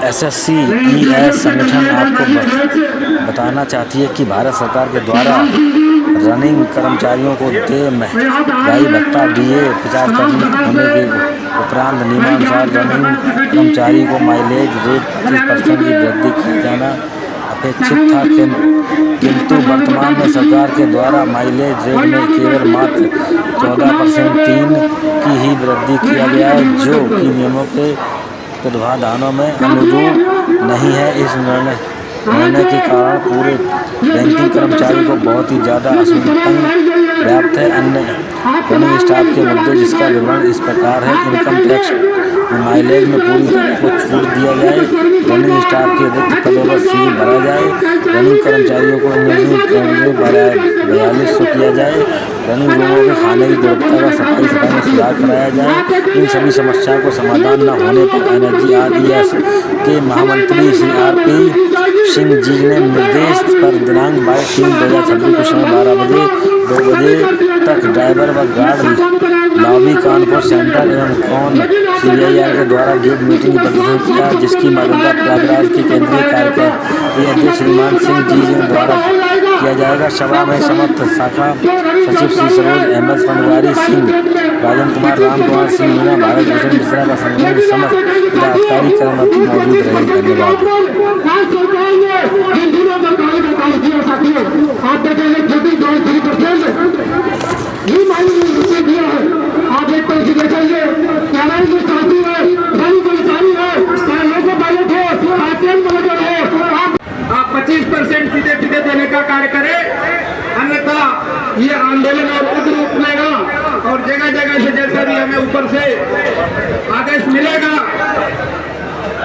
SSC-ES संगठन आपको बताना चाहती है कि भारत सरकार के द्वारा रनिंग कर्मचारियोयों को देय महंगाई भत्ता DA 50 होने के उपरांत नियमानुसार रनिंग कर्मचारी को माइलेज रेट 25% की वृद्धि किया जाना अपेक्षित था, किंतु वर्तमान में सरकार के द्वारा माइलेज रेट में केवल मात्र 14% की ही वृद्धि किया गया है, जो कि नियमों के प्रावधानों में अनुरूप नहीं है। इस निर्णय के कारण पूरे बैंकिंग कर्मचारी को बहुत ही ज़्यादा असुविधा व्याप्त है। अन्य रनिंग स्टाफ के मुद्दे, जिसका विवरण इस प्रकार है। इनकम टैक्स माइलेज में पूरी तरह को छूट दिया जाए। रनिंग स्टाफ के रिक्त पदों पर सील भरा जाए। रनिंग कर्मचारियों को इंजीनियरिंग ट्रेनिंग 4200 किया जाए। रनिंग रूमों के खाने की गुणवत्ता का सफाई में सुधार कराया जाए। इन सभी समस्याओं को समाधान न होने पर NSGRES के महामंत्री श्री RP सिंह जी ने निर्देश पर दिनांक 22/3/2026 को शाम 12 बजे 2 बजे तक ड्राइवर व गार्ड लॉबी कानपुर सेंटर एवं कौन CIR के द्वारा गेट मीटिंग प्रदर्शन किया, जिसकी मौजूदा प्रयागराज के केंद्रीय कार्यकारी अध्यक्ष श्रीमान सिंह जी द्वारा किया जाएगा। सभा में समस्त शाखा सचिव श्री सरोज अहमद पटवारी सिंह, राजन कुमार, राम कुमार सिंह मीना, भारत भूषण मिश्रा का संगठन के समस्त पदाधिकारी कर्मचारी मौजूद रहे। धन्यवाद। आप 25% सीधे सीधे देने का कार्य करें, अन्यथा ये आंदोलन और उग्र रूप लेगा और जगह जगह से जैसा भी हमें ऊपर से आदेश मिलेगा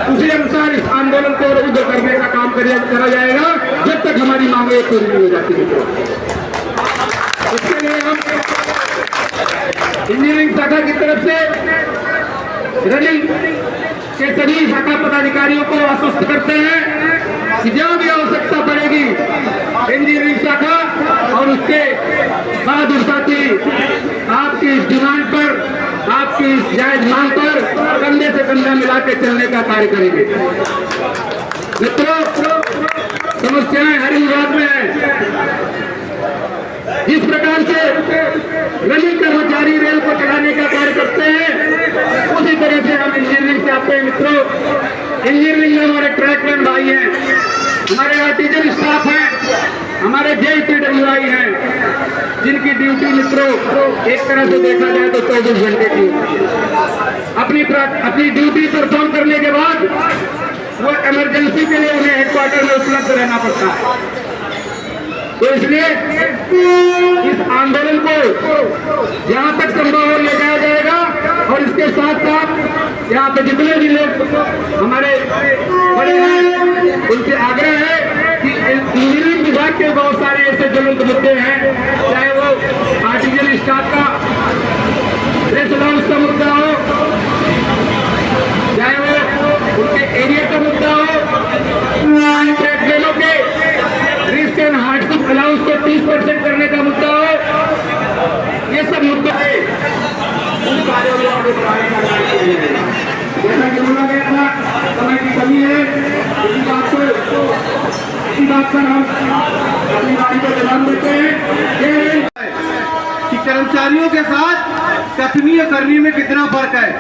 उसी अनुसार इस आंदोलन को और उग्र करने का काम करा जाएगा, जब तक हमारी मांगे पूरी नहीं हो जाती है। इसके लिए हम इंजीनियरिंग शाखा की तरफ से रनिंग के सभी शाखा पदाधिकारियों को आश्वस्त करते हैं कि जब भी आवश्यकता पड़ेगी इंजीनियरिंग शाखा और उसके बहादुर साथी आपकी इस डिमांड पर, आपकी इस जायज मांग पर कंधे से कंधा मिला के चलने का कार्य करेंगे। मित्रों, समस्याएं हर विभाग में है। जिस प्रकार से रनिंग कर्मचारी रेल को चलाने का कार्य करते हैं, उसी तरह से हम इंजीनियरिंग से आते हैं। मित्रों, इंजीनियरिंग में हमारे ट्रैकमैन भाई हैं, हमारे आर्टिजन स्टाफ हैं, हमारे JPWI हैं, जिनकी ड्यूटी मित्रों एक तरह से देखा जाए तो 24 घंटे की अपनी ड्यूटी परफॉर्म करने के बाद वो इमरजेंसी के लिए उन्हें हेडक्वार्टर में उपलब्ध रहना पड़ता है। तो इसलिए इस आंदोलन को जहां तक संभव हो ले जाया जाएगा और इसके साथ साथ यहाँ पे जितने भी लोग हमारे बड़े हैं उनसे आग्रह है कि इंजीनियरिंग विभाग के बहुत सारे ऐसे ज्वलंत मुद्दे हैं, चाहे वो आर्टिजन स्टाफ का प्रेस अलाउंस का मुद्दा हो, चाहे वो उनके एरिया का मुद्दा हो, ट्रेनों के रिस्क एंड हार्डशिप अलाउंस को 30% करने का मुद्दा हो, ये सब मुद्दे हैं। उन कार्यों को आगे बढ़ाने का कार्य करेंगे। जैसा कि बोला गया था, समय की कमी है, इसी बात पर हम अपनी बारी को ध्यान देते हैं कि कर्मचारियों के साथ कथनीय करनी में कितना फर्क है।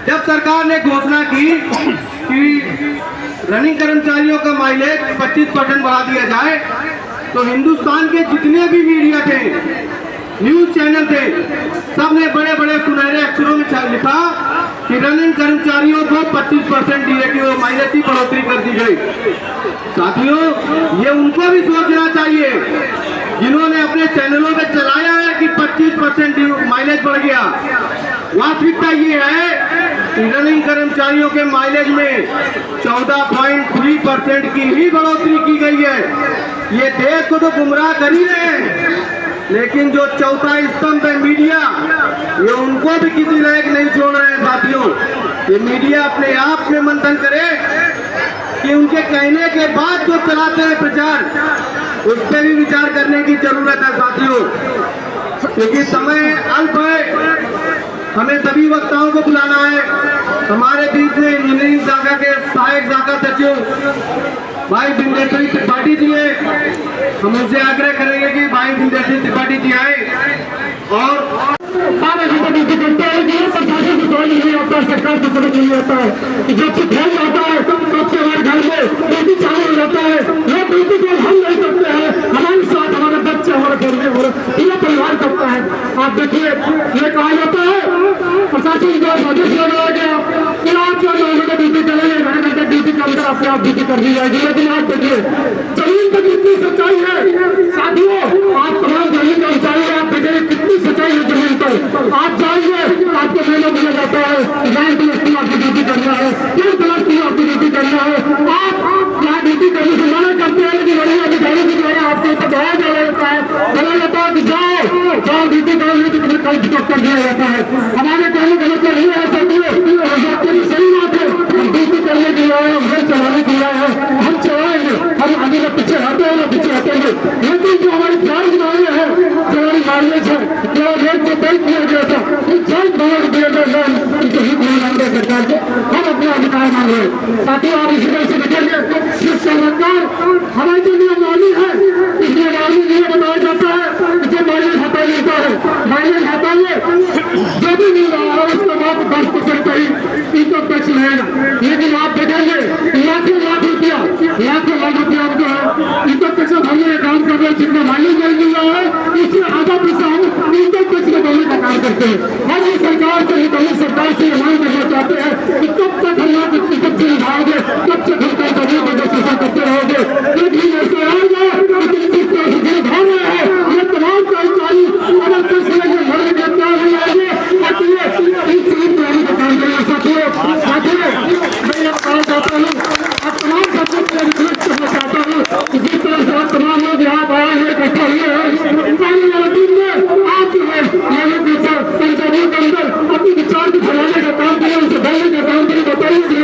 जब सरकार ने घोषणा की कि रनिंग कर्मचारियों का माइलेज 25% बढ़ा दिया जाए, तो हिंदुस्तान के जितने भी मीडिया थे, न्यूज चैनल थे, सबने बड़े बड़े सुनहरे अक्षरों में लिखा कि रनिंग कर्मचारियों को 25% DA की माइलेज की बढ़ोतरी कर दी गई। साथियों, ये उनको भी सोचना चाहिए जिन्होंने अपने चैनलों में चलाया है कि 25% माइलेज बढ़ गया। वास्तविकता ये है कि रनिंग कर्मचारियों के माइलेज में 14.3% की ही बढ़ोतरी की गई है। ये देश को तो गुमराह कर ही रहे हैं, लेकिन जो चौथा स्तंभ है मीडिया, ये उनको भी किसी लायक नहीं छोड़ रहे हैं। साथियों, ये मीडिया अपने आप में मंथन करे कि उनके कहने के बाद जो चलाते हैं प्रचार, उस पर भी विचार करने की जरूरत है साथियों, क्योंकि समय अल्प है। हमें सभी वक्ताओं को बुलाना है। हमारे बीच में इंजीनियरिंग शाखा के सहायक साथियों, भाई विंध्याचल त्रिपाठी जी है, हम उनसे आग्रह करेंगे कि भाई विंध्याचल त्रिपाठी जी आए और करते हैं कि प्रशासन को समझ नहीं आता, सरकार को समझ नहीं आता है कि जब से फैल जाता है तब से हमारे घर में बेटी चालू हो जाता है। ये बेटी को हम नहीं करते हैं, हमारे साथ हमारे बच्चे हमारे फैमिली हमारा पूरा परिवार करता है। आप देखिए, ये कहा जाता है प्रशासन का आदेश लगाया गया कि आप 9 घंटे ड्यूटी करेंगे, 9 घंटे ड्यूटी के अंदर अपने आप ड्यूटी कर दी जाएगी। लेकिन आप देखिए जमीन पर कितनी सच्चाई है साथियों, आप तमाम जमीन का ऊंचाई आप देखिए कितनी सच्चाई है जमीन पर। आप जाइए, आपको मेला दिया जाता है, 9 क्लास की आपकी ड्यूटी करना है, 3 क्लास की आपकी ड्यूटी करना है। आप यहाँ ड्यूटी करने से मना करते हैं कि बड़े अधिकारी के द्वारा आपके ऊपर दबाव डाला जाता है, बोला जाता है कि जाओ ड्यूटी करोगे तो तुम्हें कल पिकअप कर दिया जाता है। हमारे कहने का मतलब नहीं है साथियों, सही बात है, हम ड्यूटी करने के लिए आए, हम घर चलाने के लिए आए हैं, हम चलाएंगे, हम आगे ना पीछे हटे हैं ना पीछे हटेंगे। लेकिन जो हमारी जान मांगे हैं, जो हमारी मांगे है, जो रेट को तय किया गया था, जल्द मांग दिया गया मांगे सरकार को, हम अपना अधिकार मांग रहे हैं। साथियों, आप इसी तरह से देखेंगे कि सरकार हमारे जो नियम मानी है, इस नियमावली में बताया जाता है जो माइलेज हटा मिलता है, माइलेज हटाइए जो भी मिल रहा है उसका मात्र 10% का ही इनकम टैक्स रहेगा। लेकिन आप देखेंगे लाखों लाख रुपया हम जो है इनकम टैक्स भरने का काम कर रहे हैं, जितना माइलेज नहीं मिल रहा है उससे आधा पैसा हम इनकम टैक्स में भरने का काम करते हैं। हम इस सरकार से निकलने सरकार से मांग करना चाहते हैं कि कब तक हम यहाँ इनकम से निभाओगे, कब तक हम काम करने का जैसा करते रहोगे। लेकिन ऐसे आएगा लेकिन किस तरह से दिल भाग रहे हैं, ये तमाम कर्मचारी अगर पैसे लेकर भरने के तैयार नहीं आएंगे का काम करना। साथियों मैं ये बताना चाहता हूँ, आप तमाम साथियों को रिक्वेस्ट करना चाहता हूँ कि जिस तरह से आप तमाम लोग यहाँ आए हैं, इकट्ठा हुए हैं, आने वाले दिन में आप जो है पंचायतों के अंदर अपने विचार को फैलाने का काम करें, उनसे बोलने का काम करें। बताइए कि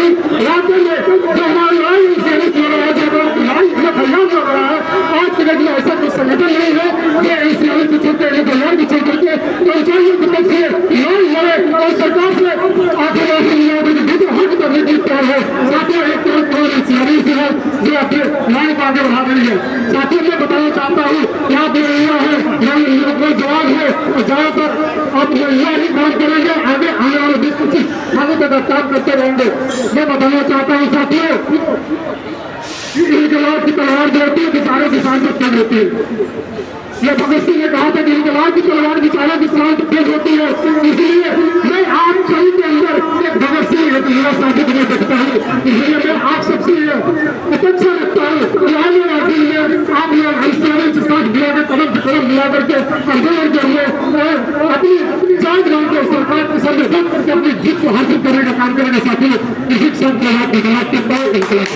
राज्य में जो हमारी लड़ाई सहमत हो रहा है, जो लड़ाई अभियान चल रहा है, आज के डेट में ऐसा कोई संगठन नहीं है जो इस लड़ाई को छोड़कर अभियान को छोड़ करके कर्मचारियों की तरफ से लड़ाई लड़े और सरकार से आखिर हट करने की तैयार है। साथियों, एक तरफ से है जो अपने लड़ाई को आगे बढ़ा रही है। साथियों, मैं बताना चाहता हूँ यहाँ पे युवा है, यहाँ जवाब है, ज्यादातर आप युवा ही काम करेंगे, आगे आने वाले 20-25 सालों तक काम करते रहेंगे। मैं बताना चाहता हूँ साथियों, इनकलाब की तलवार जो होती है बेचारे किसान तक तेज होती है। ये भगत सिंह ने कहा था कि इनकलाब की तलवार बेचारे किसान तक तेज होती है। इसलिए मैं आप सभी के अंदर एक भगत सिंह एक युवा साथी में देखता हूँ, इसलिए मैं आप सबसे अपेक्षा रखता हूँ आने वाले दिन में आप लोग हिस्से के साथ मिलाकर कदम से कदम मिला करके आंदोलन करिए और अपनी जान गांव के सरकार के सामने बंद करके अपनी जीत को हासिल करने का काम करेंगे। साथियों, इसी सब के हाथ निकला करता हूँ इनकलाब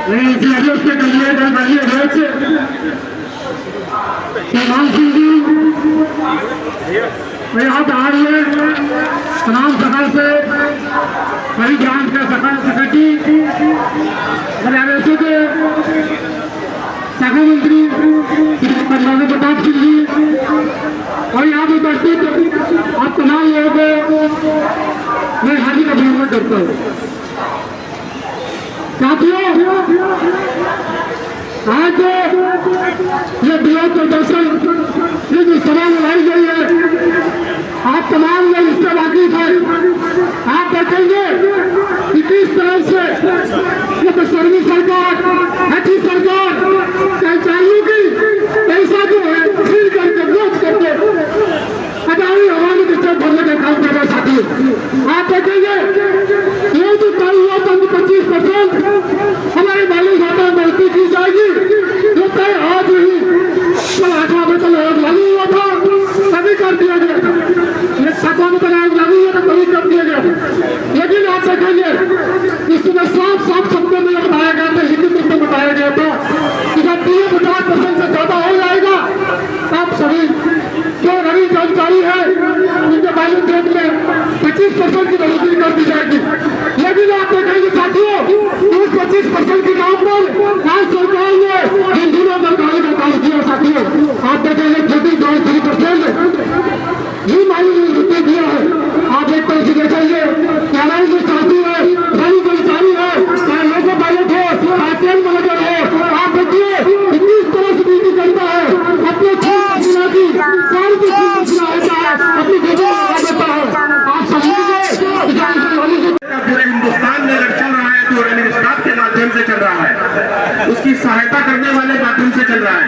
नहीं इसे अजोस के करिए सलमान सिंह जी यहाँ पे आ रही है तमाम सफर से कई ब्रांच के सेक्रेटरी हरियाणा के शाखा मंत्री श्री प्रताप सिंह जी और यहाँ पे उपस्थित आप तमाम लोगों को मैं हार्दिक अभिनंदन करता हूँ। साथियों, आज ये विरोध प्रदर्शन ये जो सभा लाई गई है, आप तमाम लोग इससे वाकिफ हैं। आप देखेंगे कि किस तरह से ये बसर्वी सरकार हठी सरकार कर्मचारियों की पैसा जो है छीन करके लूट करके अदानी हवाले के चेक भरने का काम कर रहे हैं। साथियों, आप देखेंगे ये जो तय हुआ था 25% हमारे मालिक खाता बढ़ती की जाएगी, जो तय आज ही कल 8 में तो लागू हुआ था, तभी कर दिया गया था। ये 7 में तो लागू हुआ था, तभी कर दिया गया था। लेकिन आप देखेंगे इसमें साफ शब्दों में बताया गया था, हिंदी में बताया गया था कि जब 50% से ज्यादा हो जाएगा आप सभी जो गरीब कर्मचारी है उनके मालिक रेट में 25% की बढ़ोतरी कर दी जाएगी। लेकिन आप देखेंगे साथियों, उस 25% के नाम पर आज सरकार ने इन दिनों सरकारी का काम किया। साथियों, आप देखेंगे 33% ही मालिक दिया है। आप एक तरह से देखेंगे कि हमारे जो साथी है गरीब कर्मचारी है उसकी सहायता करने वाले माध्यम से चल रहा है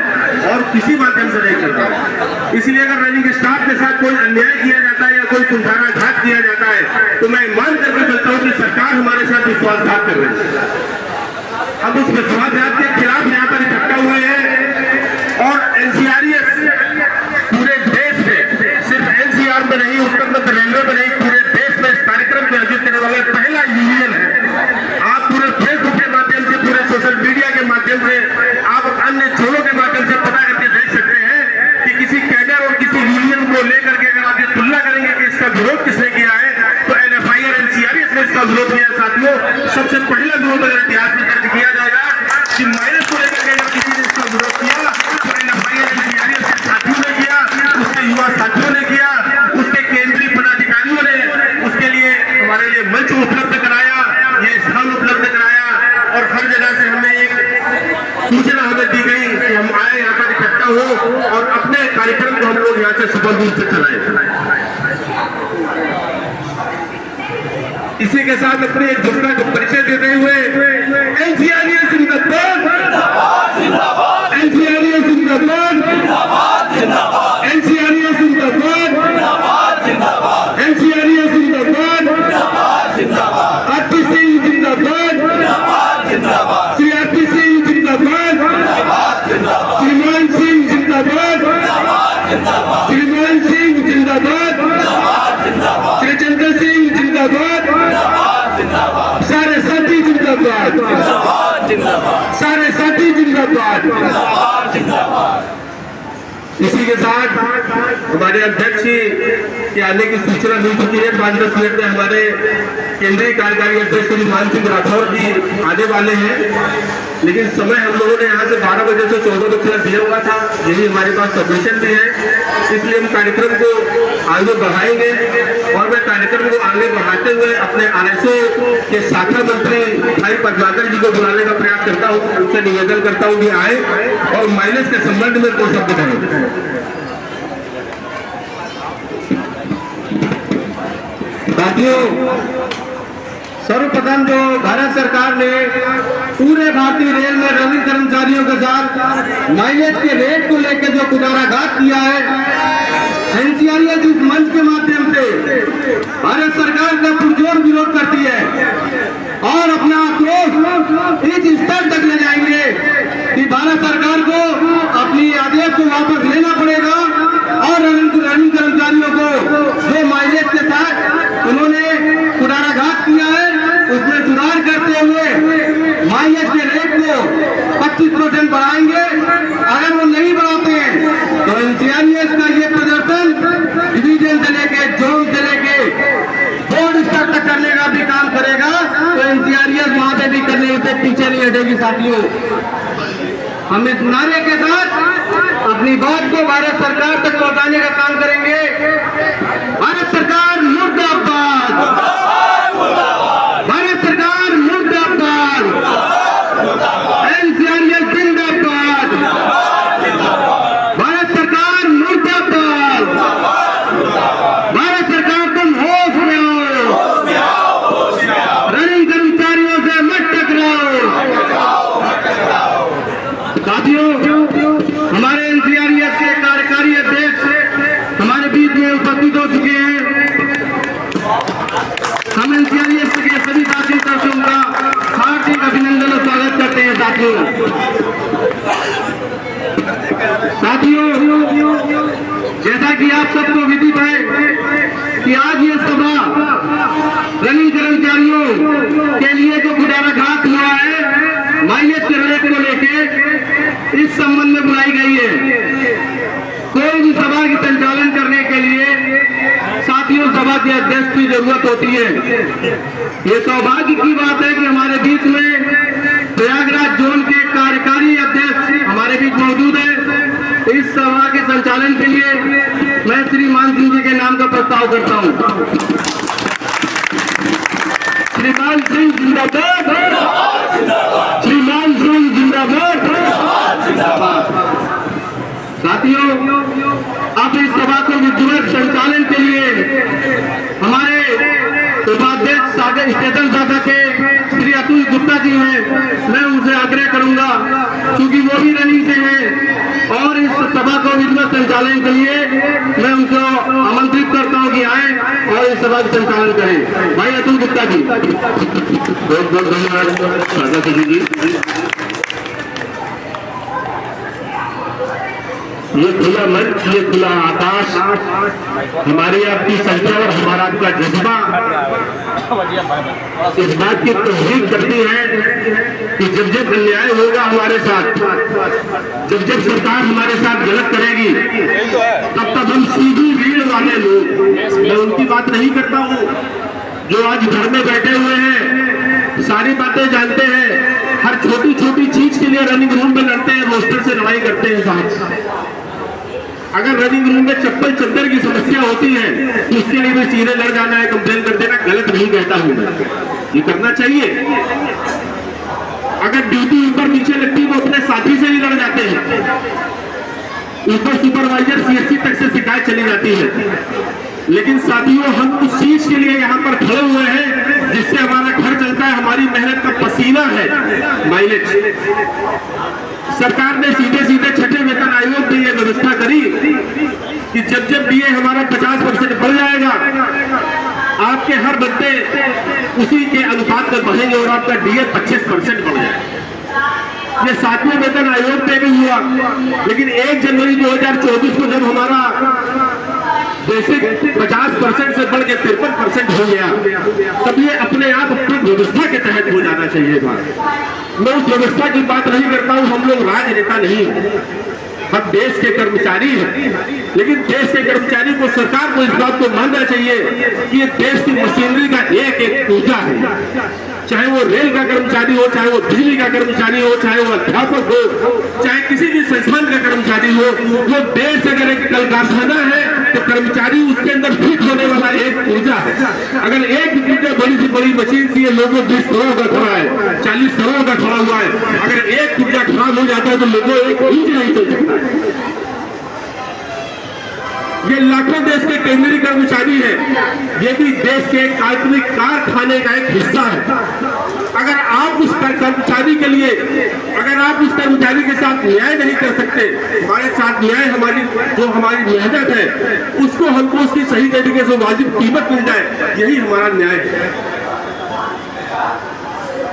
और किसी माध्यम से नहीं चल रहा है। इसलिए अगर रनिंग स्टाफ के साथ कोई अन्याय किया जाता है या कोई कुठाराघात किया जाता है तो मैं मान करके बोलता हूँ कि सरकार हमारे साथ विश्वासघात कर रही है। हम उस विश्वासघात के खिलाफ यहाँ पर इकट्ठा हुए हैं और एनसीआरएस पूरे देश में, सिर्फ एनसीआर में नहीं, उत्तर मध्य रेलवे में नहीं, पूरे देश में इस कार्यक्रम को आयोजित करने वाला पहला यूनियन है। आप पूरे फेसबुक के माध्यम से, पूरे सोशल मीडिया के माध्यम से, आप अन्य जोड़ों के माध्यम से पता करके देख सकते हैं कि किसी कैडर और किसी यूनियन को लेकर के अगर आप ये तुलना करेंगे कि इसका विरोध किसने किया है तो एनएफआई और एनसीआरएस ने इसका विरोध किया। साथियों, सबसे पहला विरोध अगर इतिहास में दर्ज किया जाएगा कि माइनस को लेकर के अगर किसी ने इसका विरोध किया तो एनएफआई और एनसीआरएस के साथियों ने किया, उसके युवा साथियों ने किया, उसके केंद्रीय पदाधिकारियों ने उसके लिए हमारे लिए मंच उपलब्ध कराया, ये स्थान उपलब्ध कराया और हर जगह से हमें एक सूचना हमें दी गई कि हम आए, यहाँ पर इकट्ठा हो और अपने कार्यक्रम को हम लोग यहाँ से सफल रूप से चलाएं। इसी के साथ अपने घोषणा को परिचय देते हुए एनसीआरएस जिंदाबाद, एनसीआरएस जिंदाबाद, एनसीआरएस जिंदाबाद, एनसीआरएस जिंदाबाद, आरपीसी जिंदाबाद, सीआरपीसी जिंदाबाद, श्रीमान सिंह जिंदाबाद, श्रीमान सिंह जिंदाबाद, श्री चंद्र सिंह जिंदाबाद, सारे साथी जिंदाबाद, सारे साथी जिंदाबाद। इसी के साथ हमारे अध्यक्ष के आने की सूचना मिल चुकी है। 5-10 मिनट में हमारे केंद्रीय कार्यकारी अध्यक्ष श्री मान सिंह राठौर जी आने वाले हैं, लेकिन समय हम लोगों ने यहाँ से 12 बजे से 14 बजे तक दिया हुआ था, यही हमारे पास सबमिशन भी है, इसलिए हम कार्यक्रम को आगे बढ़ाएंगे और मैं कार्यक्रम को आगे बढ़ाते हुए अपने आरएसओ के शाखा मंत्री भाई पटवाकर जी को बुलाने का प्रयास करता हूँ, उनसे निवेदन करता हूँ कि आए और माइनस के संबंध में दो शब्द करें। साथियों, सर्वप्रथम जो भारत सरकार ने पूरे भारतीय रेल में रनिंग कर्मचारियों के साथ माइलेज के रेट को लेकर जो कुठाराघात किया है, एनसीआरएस इस मंच के माध्यम से भारत सरकार का पुरजोर विरोध करती है और अपना आक्रोश इस स्तर तक ले जाएंगे कि भारत सरकार को अपनी आदेश को वापस लेना पड़ेगा और रनिंग कर्मचारियों को जो माइलेज के साथ उन्होंने कुठाराघात किया है उसमें सुधार करते हुए माइलेज के रेट को 25% बढ़ाएंगे। अगर वो नहीं बढ़ाते हैं तो एनसीआरएस का ये प्रदर्शन डिवीजन से लेके, जोन से लेके बोर्ड स्तर तक करने का भी काम करेगा। तो एनसीआरएस वहां पे भी करने से पीछे नहीं हटेगी। साथियों, हम इस नारे के साथ अपनी बात को भारत सरकार तक पहुंचाने का काम करेंगे। भारत सरकार मुर्दाबाद, भारत सरकार मुर्दाबाद, एनसीआरएस जिंदाबाद, भारत सरकार मुर्दाबाद, भारत सरकार तुम होश में आओ, रनिंग कर्मचारियों से मत टकराओ। साथियों, हमारे एनसीआरएस के कार्यकारी अध्यक्ष हमारे बीच में उपस्थित हो चुके हैं। हम एनसीआरएस के सभी साथी सदस्यों का हार्दिक अभिनंदन और स्वागत करते हैं। साथियों, जैसा कि आप सबको विदित है कि आज ये सभा रनिंग कर्मचारियों के लिए जो कुठाराघात हुआ है माइलेज के रेट को लेके, इस संबंध में बुलाई गई है। कोई भी सभा की संचालन करने के लिए साथियों सभा के अध्यक्ष की जरूरत होती है। ये सौभाग्य की बात है कि हमारे बीच में प्रयागराज जोन के कार्यकारी अध्यक्ष हमारे बीच मौजूद है। इस सभा के संचालन के लिए मैं श्री मान सिंह जी के नाम का प्रस्ताव करता हूँ। श्रीमान सिंह जिंदाबाद, श्रीमान सिंह जिंदाबाद। साथियों, अब इस सभा को विधिवत संचालन के लिए हमारे उपाध्यक्ष स्टेशन शाखा के श्री अतुल गुप्ता जी हैं, मैं उनसे आग्रह करूंगा संचालन के लिए मैं उनको आमंत्रित करता हूं कि आए और इस सभा का संचालन करें। भाई अतुल गुप्ता जी, बहुत बहुत धन्यवाद स्वागत है जी। ये खुला मंच, ये खुला आकाश, हमारी आपकी संख्या और हमारा आपका जज्बा इस बात की तस्दीक करती है कि जब जब अन्याय होगा हमारे साथ, जब जब सरकार हमारे साथ गलत करेगी, तब तब हम सीधी भीड़ वाले लोग, मैं उनकी बात नहीं करता हूँ जो आज घर में बैठे हुए हैं, सारी बातें जानते हैं, हर छोटी छोटी चीज के लिए रनिंग रूम में लड़ते हैं, रोस्टर से लड़ाई करते हैं साहब। अगर रनिंग रूम में चप्पल चद्दर की समस्या होती है तो उसके लिए भी सीधे लड़ जाना है, कंप्लेन कर देना, गलत नहीं कहता हूं मैं, ये करना चाहिए। अगर ड्यूटी ऊपर नीचे लगती है वो अपने साथी से ही लड़ जाते हैं, ऊपर सुपरवाइजर सीएससी तक से शिकायत चली जाती है। लेकिन साथियों, हम उस चीज के लिए यहाँ पर खड़े हुए हैं जिससे हमारा घर चलता है, हमारी मेहनत का पसीना है माइलेज। सरकार ने सीधे सीधे छठे वेतन आयोग में यह व्यवस्था करी कि जब जब डीए हमारा 50% बढ़ जाएगा, आपके हर बंदे उसी के अनुपात में बढ़ेंगे और आपका डीए 25% बढ़ जाएगा। ये 7वें वेतन आयोग पे भी हुआ, लेकिन 1 जनवरी 2024 को जब हमारा बेसिक 50% से बढ़ के 53% हो गया, तब ये अपने आप अपनी व्यवस्था के तहत हो जाना चाहिए था। मैं उस व्यवस्था की बात नहीं करता हूं, हम लोग राजनेता नहीं हैं, हम देश के कर्मचारी हैं। लेकिन देश के कर्मचारी को, सरकार को इस बात को मानना चाहिए कि ये देश की मशीनरी का एक एक पूजा है। चाहे वो रेल का कर्मचारी हो, चाहे वो बिजली का कर्मचारी हो, चाहे वो अध्यापक हो, चाहे किसी भी संस्थान का कर्मचारी हो, वो देश अगर एक कल कारखाना है तो कर्मचारी उसके अंदर फिट होने वाला एक ऊर्जा है। अगर एक ऊर्जा बड़ी से बड़ी मशीन से ये लोगों 20 करोड़ का खड़ा है, 40 करोड़ का खड़ा हुआ है, अगर एक ऊर्जा खराब हो जाता है तो लोगों एक इंच नहीं चल सकता है। ये लाखों देश के केंद्रीय कर्मचारी हैं, ये भी देश के काल्पनिक कारखाने का एक हिस्सा है। अगर आप उस कर्मचारी के लिए, अगर आप उस कर्मचारी के साथ न्याय नहीं कर सकते, हमारे साथ न्याय, हमारी जो हमारी मेहनत है उसको हमको उसकी सही तरीके से वाजिब कीमत मिल जाए, यही हमारा न्याय है,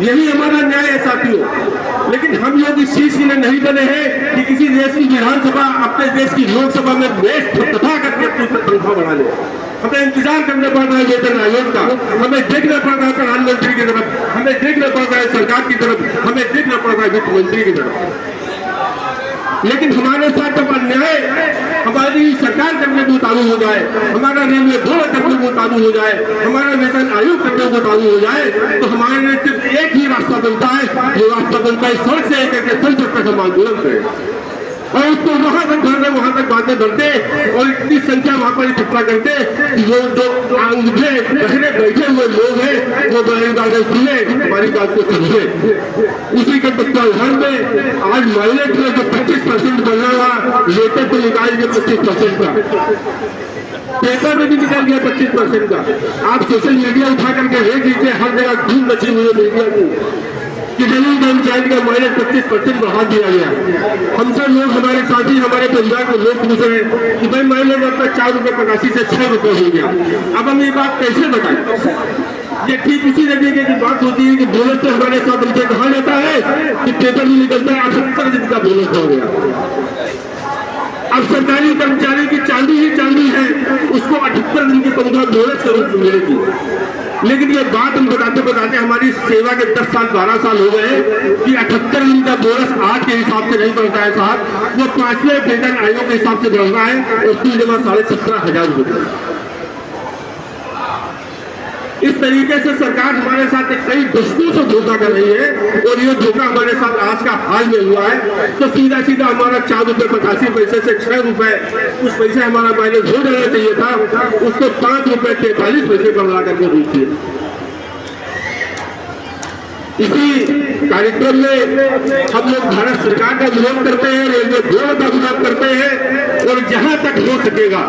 यही हमारा न्याय है साथियों। लेकिन हम लोग इस चीज के लिए नहीं बने हैं कि किसी देश की विधानसभा अपने देश की लोकसभा में वेस्ट तथा करके अपनी तनख्वाह बढ़ा ले। हमें इंतजार करना पड़ रहा है वेतन आयोग का, हमें देखना पड़ रहा है प्रधानमंत्री की तरफ, हमें देखना पड़ रहा है सरकार की तरफ, हमें देखना पड़ रहा है वित्त मंत्री की तरफ। लेकिन हमारे साथ जब अन्याय हमारी सरकार करने को चालू हो जाए, हमारा रेलवे बोर्ड करने को चालू हो जाए, हमारा वेतन आयोग करने को चालू हो जाए, तो हमारे लिए सिर्फ एक ही रास्ता बनता है, जो रास्ता बनता है सड़क से एक संसद तक हम आंदोलन करें और उसको वहां तक भरने, वहां तक बातें भरते और इतनी संख्या वहां पर इकट्ठा करते कि वो जो अंधे बहरे बैठे हुए लोग हैं वो बहरी बातें सुने, हमारी बात को समझे। उसी के तत्वाधान में आज माइलेज में जो 25% बढ़ना हुआ, लेटर तो निकाल के 25% का, पेपर में भी निकल गया 25% का। आप सोशल मीडिया उठा करके देख लीजिए, हर जगह धूम मची हुई है मीडिया की कि रेलवे कर्मचारी का माइलेज 25% बढ़ा दिया गया। हमसे लोग, हमारे साथी, हमारे परिवार के लोग पूछ रहे हैं कि भाई माइलेज आपका 4 रुपये 85 से 6 रुपये हो गया, अब हम ये बात कैसे बताएं? ये ठीक इसी तरीके की बात होती है कि बोनस से हमारे साथ उनसे कहा जाता है कि पेपर में निकलता है 78 दिन का बोनस हो गया। अब सरकारी कर्मचारी की चांदी ही चांदी है, उसको 78 दिन की तनख्वाह बोनस के रूप में मिलेगी। लेकिन ये बात हम बताते बताते हमारी सेवा के 10 साल 12 साल हो गए कि 78 दिन का बोनस आज के हिसाब से नहीं बढ़ता है साहब, वो 5वें वेतन आयोग के हिसाब से बढ़ रहा है और कुल जमा 17,500 रुपये। इस तरीके से सरकार हमारे साथ कई दशकों से धोखा कर रही है और ये धोखा हमारे साथ आज का हाल में हुआ है। तो सीधा सीधा हमारा 4 रुपये 85 पैसे से 6 रुपये उस पैसे हमारा माइलेज हो जाना चाहिए था, उसको 5 रुपये 43 पैसे पर ला करके रोक दिया। इसी कार्यक्रम में हम लोग भारत सरकार का विरोध करते हैं, रेलवे बोर्ड का विरोध करते हैं और जहां तक हो सकेगा,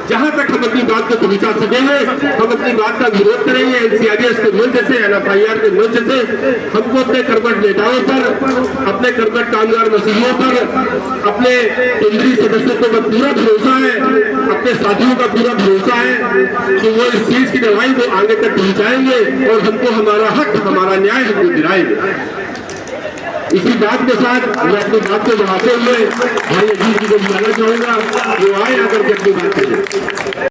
जहां तक हम अपनी बात को पहुंचा सकेंगे, हम अपनी बात का विरोध करेंगे। एनसीआरएस के मंच से, एनएफआईआर के मंच से हमको अपने कर्मठ नेताओं पर, अपने कर्मठ कामगार मजदूरों पर, अपने केंद्रीय सदस्यों पर पूरा भरोसा है, अपने साथियों का पूरा भरोसा है कि वो इस चीज की लड़ाई को आगे तक पहुंचाएंगे और हमको हमारा हक, हमारा न्याय हमको दिलाएंगे। इसी बात के साथ मैं अपनी बात को बढ़ाते हुए भाई अजीत जी को बुलाना चाहूंगा, वो आए आकर के अपनी बात करें।